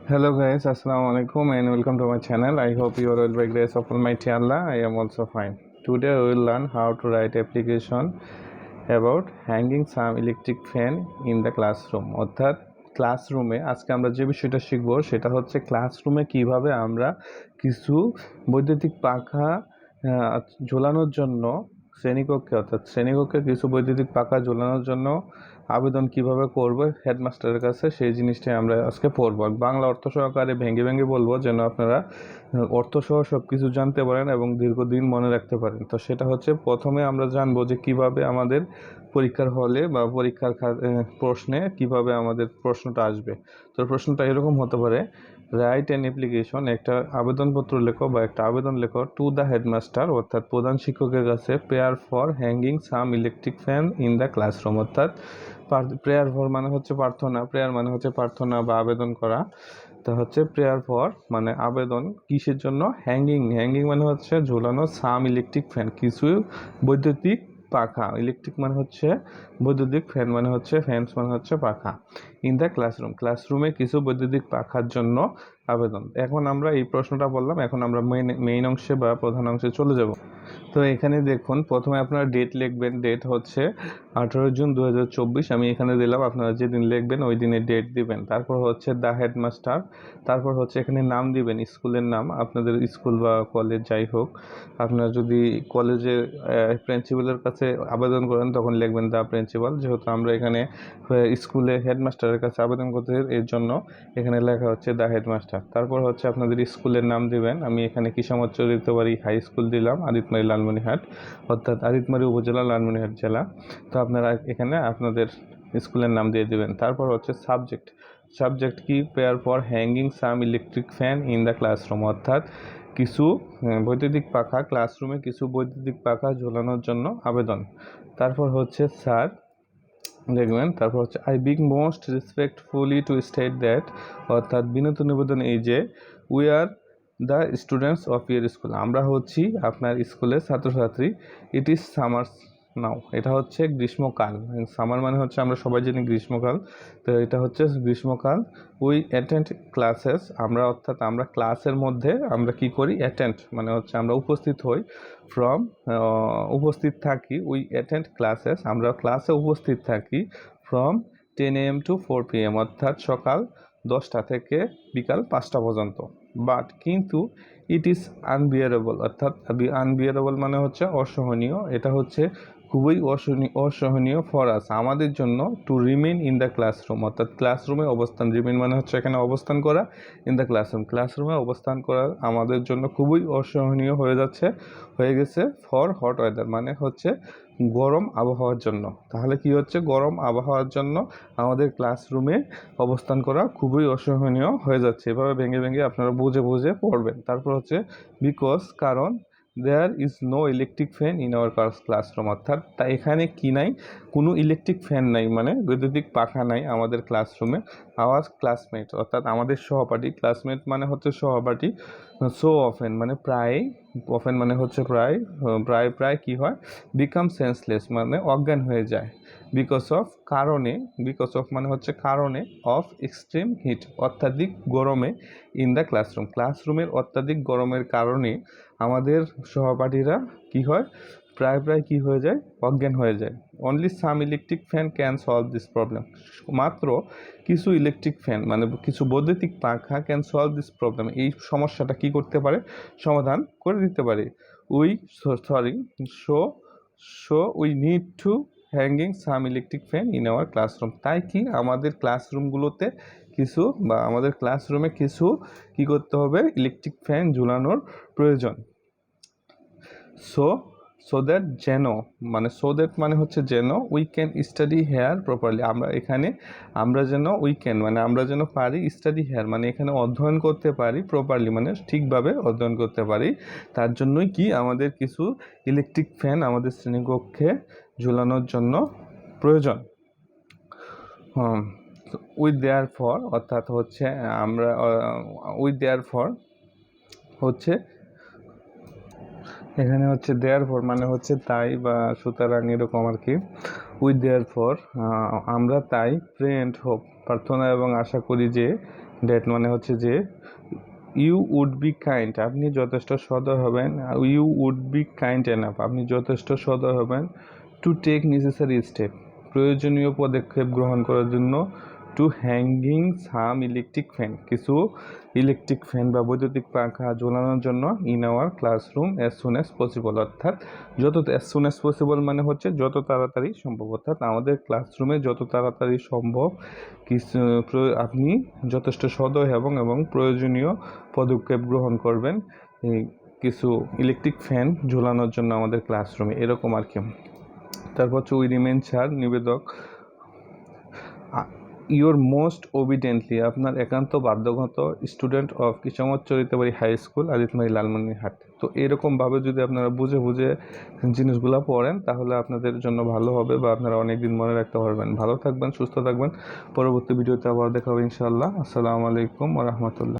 Hello guys, Assalamu alaikum and welcome to my channel. I hope you are all by grace of Almighty Allah. I am also fine. Today we will learn how to write application about hanging some electric fan in the classroom. অর্থাৎ ক্লাসরুমে আজকে আমরা যে বিষয়টা শিখব সেটা হচ্ছে ক্লাসরুমে কিভাবে আমরা কিছু বৈদ্যুতিক পাখা ঝোলানোর জন্য শ্রেণীকক্ষে কিছু বৈদ্যুতিক পাখা ঝোলানোর জন্য আবেদন কিভাবে করব হেডমাস্টারের কাছে সেই জিনিসটাই আমরা আজকে পড়ব। বাংলা অর্থ সহকারে ভেঙে ভেঙে বলবো যেন আপনারা অর্থসহ সব কিছু জানতে পারেন এবং দীর্ঘদিন মনে রাখতে পারেন। তো সেটা হচ্ছে প্রথমে আমরা জানবো যে কিভাবে আমাদের পরীক্ষার হলে বা পরীক্ষার প্রশ্নে কিভাবে আমাদের প্রশ্নটা আসবে। তো প্রশ্নটা এরকম হতে পারে, রাইট অ্যান অ্যাপ্লিকেশন, একটা আবেদনপত্র লেখো বা একটা আবেদন লেখো টু দ্য হেডমাস্টার অর্থাৎ প্রধান শিক্ষকের কাছে, prayer for hanging some electric fan in the classroom. অর্থাৎ প্রেয়ার ফর মানে হচ্ছে প্রার্থনা, প্রেয়ার মানে হচ্ছে প্রার্থনা বা আবেদন করা। তা হচ্ছে প্রেয়ার ফর মানে আবেদন কিসের জন্য, হ্যাঙ্গিং মানে হচ্ছে ঝুলানো, সাম ইলেকট্রিক ফ্যান কিছু বৈদ্যুতিক পাখা, ইলেকট্রিক মানে হচ্ছে বৈদ্যুতিক, ফ্যান মানে হচ্ছে ফ্যানস মানে হচ্ছে পাখা, ইন দ্য ক্লাসরুমে কিছু বৈদ্যুতিক পাখার জন্য আবেদন। এখন আমরা এই প্রশ্নটা বললাম, এখন আমরা মেইন অংশে বা প্রধান অংশে চলে যাব। তো এখানে দেখুন, প্রথমে আপনারা ডেট লিখবেন, ডেট হচ্ছে 18 জুন 2024। আমি এখানে দিলাম, আপনারা যেদিন লিখবেন ওই দিনের ডেট দিবেন। তারপর হচ্ছে দ্য হেডমাস্টার, তারপর হচ্ছে এখানে নাম দিবেন, স্কুলের নাম, আপনাদের স্কুল বা কলেজ যাই হোক। আপনারা যদি কলেজে প্রিন্সিপালের কাছে আবেদন করেন তখন লিখবেন দ্য প্রিন্সিপাল, যেহেতু আমরা এখানে স্কুলে হেডমাস্টারের কাছে আবেদন করতে, এর জন্য এখানে লেখা হচ্ছে দ্য হেডমাস্টার। তারপর হচ্ছে আপনাদের স্কুলের নাম দিবেন, আমি এখানে কিশোরগঞ্জ দিতে পারি, হাই স্কুল দিলাম আদিতমারি লালমনিরহাট, অর্থাৎ আদিতমারি উপজেলা লালমনিরহাট জেলা। তো আপনারা এখানে আপনাদের স্কুলের নাম দিয়ে দিবেন। তারপর হচ্ছে সাবজেক্ট কি, prayer for hanging some electric fan in the classroom, অর্থাৎ কিছু বৈদ্যুতিক পাখা, ক্লাসরুমে কিছু বৈদ্যুতিক পাখা ঝোলানোর জন্য আবেদন। তারপর হচ্ছে স্যার দেখবেন, তারপর হচ্ছে I big most respectfully two state that, অর্থাৎ বিনীত নিবেদন এই যে, we are the students of your school, আমরা হচ্ছি আপনার স্কুলের ছাত্রছাত্রী। ইট ইজ সামার্স নাও, এটা হচ্ছে গ্রীষ্মকাল। সামার মানে হচ্ছে আমরা সবাই জানি গ্রীষ্মকাল, তো এটা হচ্ছে গ্রীষ্মকাল। উই অ্যাটেন্ড ক্লাসেস, আমরা অর্থাৎ আমরা ক্লাসের মধ্যে আমরা কি করি, অ্যাটেন্ড মানে হচ্ছে আমরা উপস্থিত হই, ফ্রম উপস্থিত থাকি, উই অ্যাটেন্ড ক্লাসেস আমরা ক্লাসে উপস্থিত থাকি, ফ্রম 10 AM to 4 PM, অর্থাৎ সকাল 10টা থেকে বিকাল 5টা পর্যন্ত। বাট কিন্তু ইট ইজ আনবিয়ারেবল, অর্থাৎ আনবিয়ারেবল মানে হচ্ছে অসহনীয়, এটা হচ্ছে খুবই অসহনীয় ফর আস আমাদের জন্য, to remain in the classroom, অর্থাৎ ক্লাসরুমে অবস্থান, রিমেইন মানে হচ্ছে এখানে অবস্থান করা, ইন দ্য ক্লাসরুমে অবস্থান করা আমাদের জন্য খুবই অসহনীয় হয়ে গেছে ফর হট ওয়েদার মানে হচ্ছে গরম আবহাওয়ার জন্য। তাহলে কি হচ্ছে, গরম আবহাওয়ার জন্য আমাদের ক্লাসরুমে অবস্থান করা খুবই অসহনীয় হয়ে যাচ্ছে। এভাবে ভেঙে ভেঙে আপনারা বুঝে বুঝে পড়বেন। তারপর হচ্ছে বিকজ, কারণ, there is no electric fan in our classroom, অর্থাৎ এখানে কি নাই, কোনো ইলেকট্রিক ফ্যান নাই মানে বৈদ্যুতিক পাখা নাই আমাদের ক্লাসরুমে। আওয়ার ক্লাসমেট, অর্থাৎ আমাদের সহপাঠী, ক্লাসমেট মানে হচ্ছে সহপাঠী, সো অফেন মানে প্রায়, অফেন মানে হচ্ছে প্রায়, প্রায় কি হয়, বিকাম সেন্সলেস মানে অজ্ঞান হয়ে যায়, বিকজ অফ কারণে, বিকজ অফ মানে হচ্ছে কারণে, অফ এক্সট্রিম হিট অত্যাধিক গরমে, ইন দ্য ক্লাসরুমের অত্যাধিক গরমের কারণে আমাদের সহপাঠীরা কি হয়, প্রায় কি হয়ে যায়, অজ্ঞান হয়ে যায়। Only some electric fan can solve this problem, মাত্র কিছু ইলেকট্রিক ফ্যান মানে কিছু বৈদ্যুতিক পাখা ক্যান সলভ দিস প্রবলেম, এই সমস্যাটা কি করতে পারে, সমাধান করে দিতে পারে। We so we need to hanging some electric fan in our classroom, তাই কি আমাদের ক্লাসরুমগুলোতে কিছু বা আমাদের ক্লাসরুমে কিছু কি করতে হবে, ইলেকট্রিক ফ্যান ঝুলানোর প্রয়োজন। সো দ্যাট যেন, মানে সো দ্যাট মানে হচ্ছে যেন, we can study here properly, আমরা যেন উই ক্যান মানে আমরা যেন পারি, স্টাডি হেয়ার মানে এখানে অধ্যয়ন করতে পারি, প্রপারলি মানে ঠিকভাবে অধ্যয়ন করতে পারি। তার জন্যই কি আমাদের কিছু ইলেকট্রিক ফ্যান আমাদের শ্রেণীকক্ষে ঝুলানোর জন্য প্রয়োজন। উই দেয়ার ফর, অর্থাৎ হচ্ছে আমরা উই দেয়ার ফর হচ্ছে এখানে হচ্ছে দেয়ার ফর মানে হচ্ছে তাই বা সুতরাং এরকম আর কি। উই দেয়ার ফর আমরা তাই, প্রে অ্যান্ড হোপ প্রার্থনা এবং আশা করি যে, দ্যাট মানে হচ্ছে যে ইউ উড বি কাইন্ড, আপনি যথেষ্ট সদয় হবেন। You would be kind enough, আপনি যথেষ্ট সদয় হবেন। টু টেক নেসেসারি স্টেপ, প্রয়োজনীয় পদক্ষেপ গ্রহণ করার জন্য। টু হ্যাঙ্গিং সাম ইলেকট্রিক ফ্যান, কিছু ইলেকট্রিক ফ্যান বা বৈদ্যুতিক পাখা ঝোলানোর জন্য in our classroom as soon as possible, অর্থাৎ অ্যাজ সুন অ্যাজ পসিবল মানে হচ্ছে যত তাড়াতাড়ি সম্ভব, অর্থাৎ আমাদের ক্লাসরুমে যত তাড়াতাড়ি সম্ভব কিছু আপনি যথেষ্ট সদয় এবং প্রয়োজনীয় পদক্ষেপ গ্রহণ করবেন এই কিছু ইলেকট্রিক ফ্যান ঝোলানোর জন্য আমাদের ক্লাসরুমে, এরকম আর কি। তারপর হচ্ছে উই রিমেন স্যার, নিবেদক। ইউর মোস্ট ওবিডেন্টলি, আপনার একান্ত বাধ্যগত student of Kishoreganj Charitbari high school, Aditmari Lalmonirhat. তো এরকমভাবে যদি আপনারা বুঝে জিনিসগুলো পড়েন তাহলে আপনাদের জন্য ভালো হবে বা আপনারা অনেক দিন মনে রাখতে পারবেন। ভালো থাকবেন, সুস্থ থাকবেন। পরবর্তী ভিডিওতে আবার দেখা হবে ইনশাআল্লাহ। আসসালামু আলাইকুম ওয়া রাহমাতুল্লাহ।